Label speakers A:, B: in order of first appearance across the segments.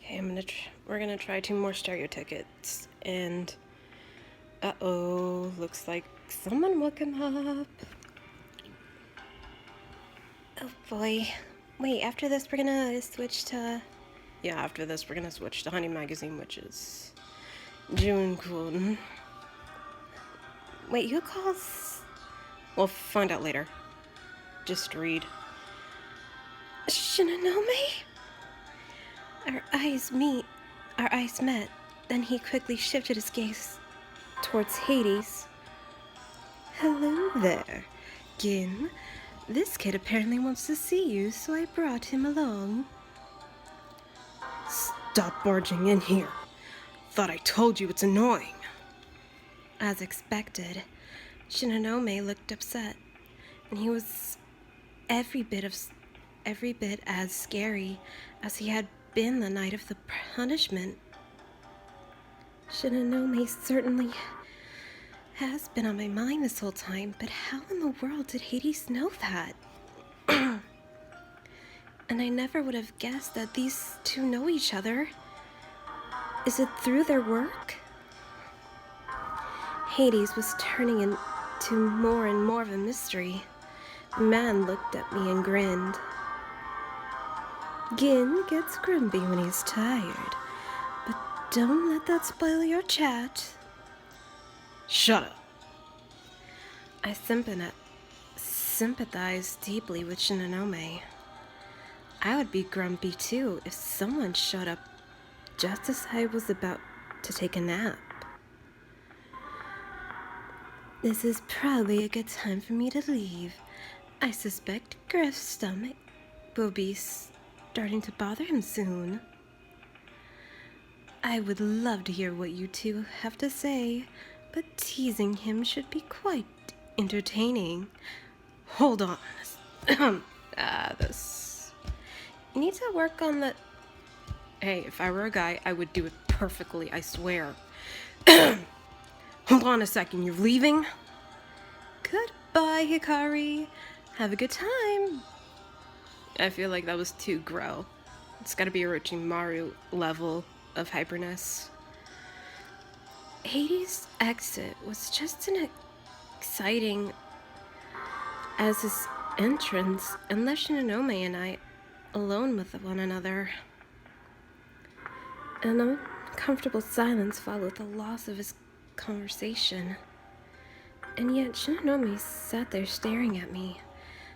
A: Okay, we're gonna try 2 more stereo tickets, and looks like someone woke him up. Oh boy. Wait, after this we're gonna switch to... Yeah, after this we're gonna switch to Honey Magazine, which is June-kun. Wait, who calls? We'll find out later. Just read. Shinonome? Our eyes met. Then he quickly shifted his gaze towards Hades. Hello there, Gin. This kid apparently wants to see you, so I brought him along. Stop barging in here. Thought I told you it's annoying. As expected, Shinonome looked upset, and he was every bit as scary as he had been the night of the punishment. Shinonome certainly has been on my mind this whole time, but how in the world did Hades know that? And I never would have guessed that these two know each other. Is it through their work? Hades was turning into more and more of a mystery. The man looked at me and grinned. Gin gets grumpy when he's tired, but don't let that spoil your chat. Shut up. I sympathized deeply with Shinonome. I would be grumpy too if someone showed up just as I was about to take a nap. This is probably a good time for me to leave. I suspect Griff's stomach will be starting to bother him soon. I would love to hear what you two have to say, but teasing him should be quite entertaining. Hold on. This... You need to work on the... Hey, if I were a guy, I would do it perfectly, I swear. Hold on a second, you're leaving? Goodbye, Hikari. Have a good time. I feel like that was too grow. It's gotta be a Orochimaru level of hyperness. Hades' exit was just as exciting as his entrance, and left Shinonome and I alone with one another. An uncomfortable silence followed the loss of his conversation. And yet Shinonome sat there staring at me.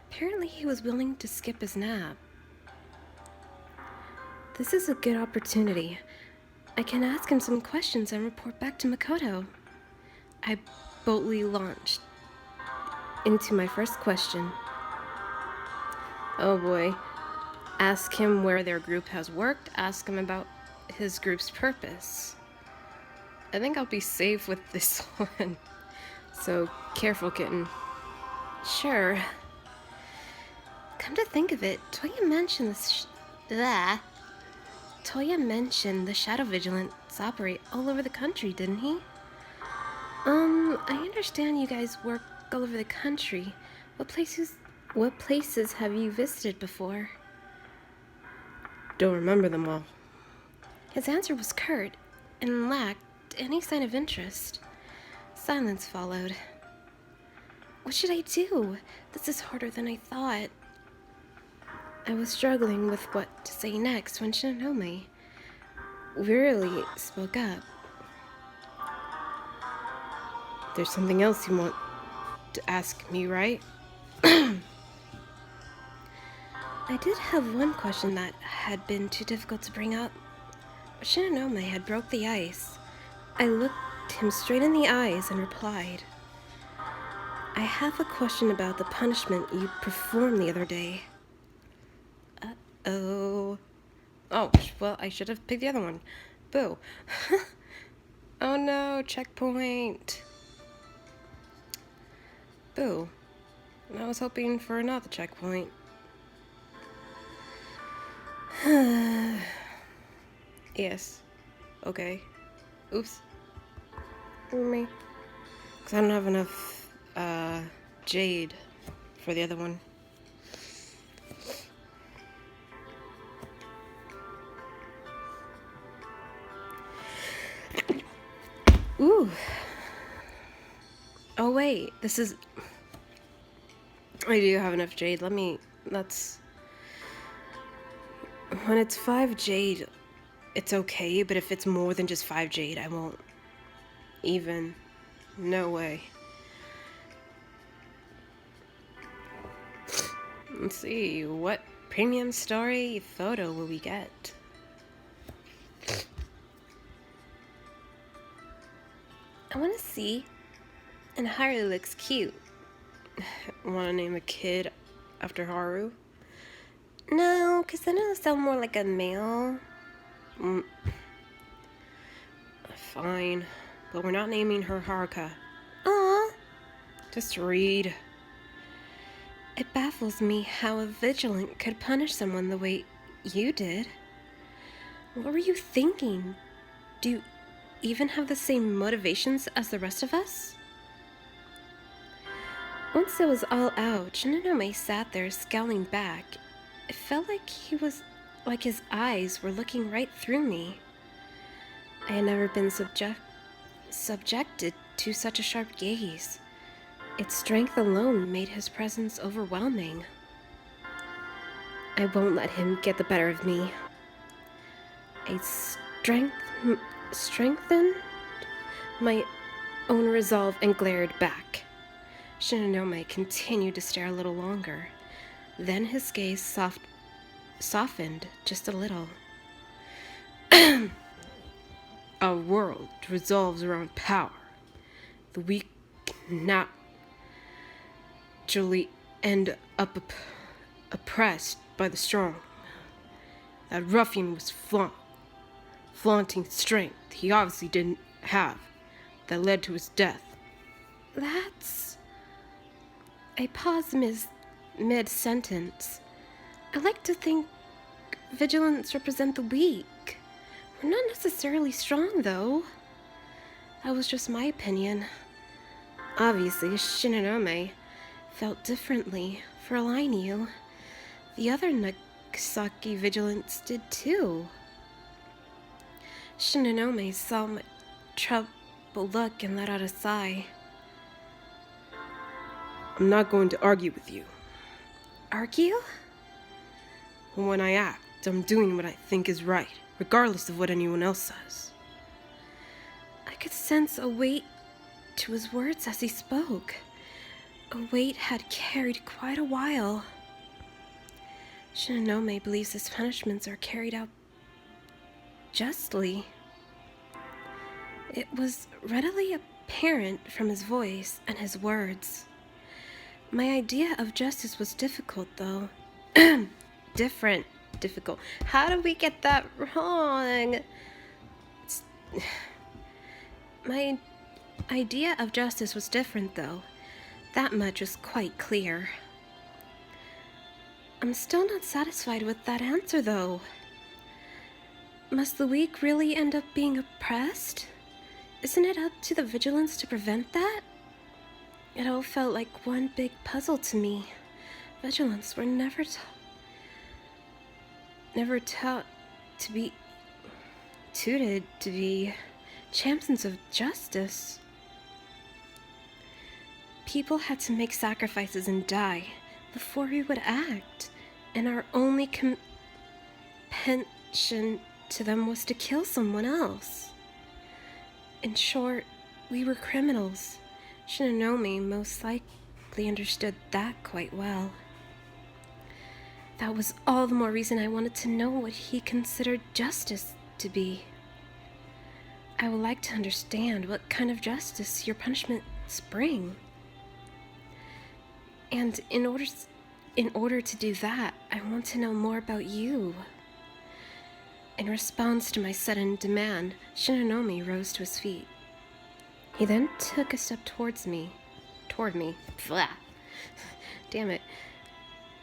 A: Apparently he was willing to skip his nap. This is a good opportunity. I can ask him some questions and report back to Makoto. I boldly launched into my first question. Oh boy. Ask him where their group has worked. Ask him about his group's purpose. I think I'll be safe with this one. So, careful, kitten. Sure. Come to think of it, Toya mentioned the Shadow Vigilants operate all over the country, didn't he? I understand you guys work all over the country. What places have you visited before? Don't remember them all. His answer was curt and lacked any sign of interest. Silence followed. What should I do? This is harder than I thought. I was struggling with what to say next when Shinonome wearily spoke up. There's something else you want to ask me, right? I did have one question that had been too difficult to bring up. Shinonome had broke the ice. I looked him straight in the eyes and replied, I have a question about the punishment you performed the other day. Uh-oh. Oh, well, I should have picked the other one. Boo. Oh no, checkpoint. Boo. I was hoping for another checkpoint. Yes. Okay. Oops. Me. Because I don't have enough jade for the other one. Ooh. Oh, wait. This is... I do have enough jade. Let's... When it's 5 jade, it's okay, but if it's more than just 5 jade, I won't even. No way. Let's see, what premium story photo will we get? I want to see. And Haru looks cute. Want to name a kid after Haru? No, because then it'll sound more like a male. Fine, but we're not naming her Haruka. Aw. Just read. It baffles me how a vigilant could punish someone the way you did. What were you thinking? Do you even have the same motivations as the rest of us? Once it was all out, Shinonome sat there scowling back. It felt like his eyes were looking right through me. I had never been subjected to such a sharp gaze. Its strength alone made his presence overwhelming. I won't let him get the better of me. I strengthened my own resolve and glared back. Shinonome continued to stare a little longer. Then his gaze softened just a little. Our world revolves around power. The weak naturally end up oppressed by the strong. That ruffian was flaunting strength he obviously didn't have, that led to his death. That's... I paused mid-sentence. I like to think vigilants represent the weak. We're not necessarily strong, though. That was just my opinion. Obviously, Shinonome felt differently. For all I knew, the other Nagasaki vigilants did too. Shinonome saw my troubled look and let out a sigh. I'm not going to argue with you. Argue? When I act, I'm doing what I think is right, regardless of what anyone else says. I could sense a weight to his words as he spoke. A weight had carried quite a while. Shinonome believes his punishments are carried out justly. It was readily apparent from his voice and his words. My idea of justice was difficult, though. Difficult. How did we get that wrong? My idea of justice was different, though. That much was quite clear. I'm still not satisfied with that answer, though. Must the weak really end up being oppressed? Isn't it up to the vigilance to prevent that? It all felt like one big puzzle to me. Vigilants were never taught to be tutored to be champions of justice. People had to make sacrifices and die before we would act, and our only compensation to them was to kill someone else. In short, we were criminals. Shinonome most likely understood that quite well. That was all the more reason I wanted to know what he considered justice to be. I would like to understand what kind of justice your punishments bring. And in order to do that, I want to know more about you. In response to my sudden demand, Shinonome rose to his feet. He then took a step toward me. Blah. Damn it.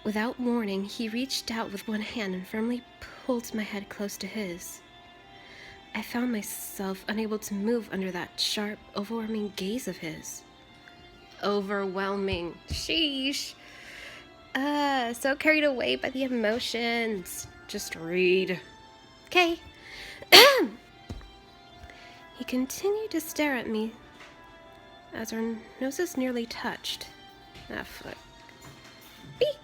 A: Without warning, he reached out with one hand and firmly pulled my head close to his. I found myself unable to move under that sharp, overwhelming gaze of his. Overwhelming. Sheesh. So carried away by the emotions. Just read. Okay. He continued to stare at me as our noses nearly touched. Ah, fuck. Beep!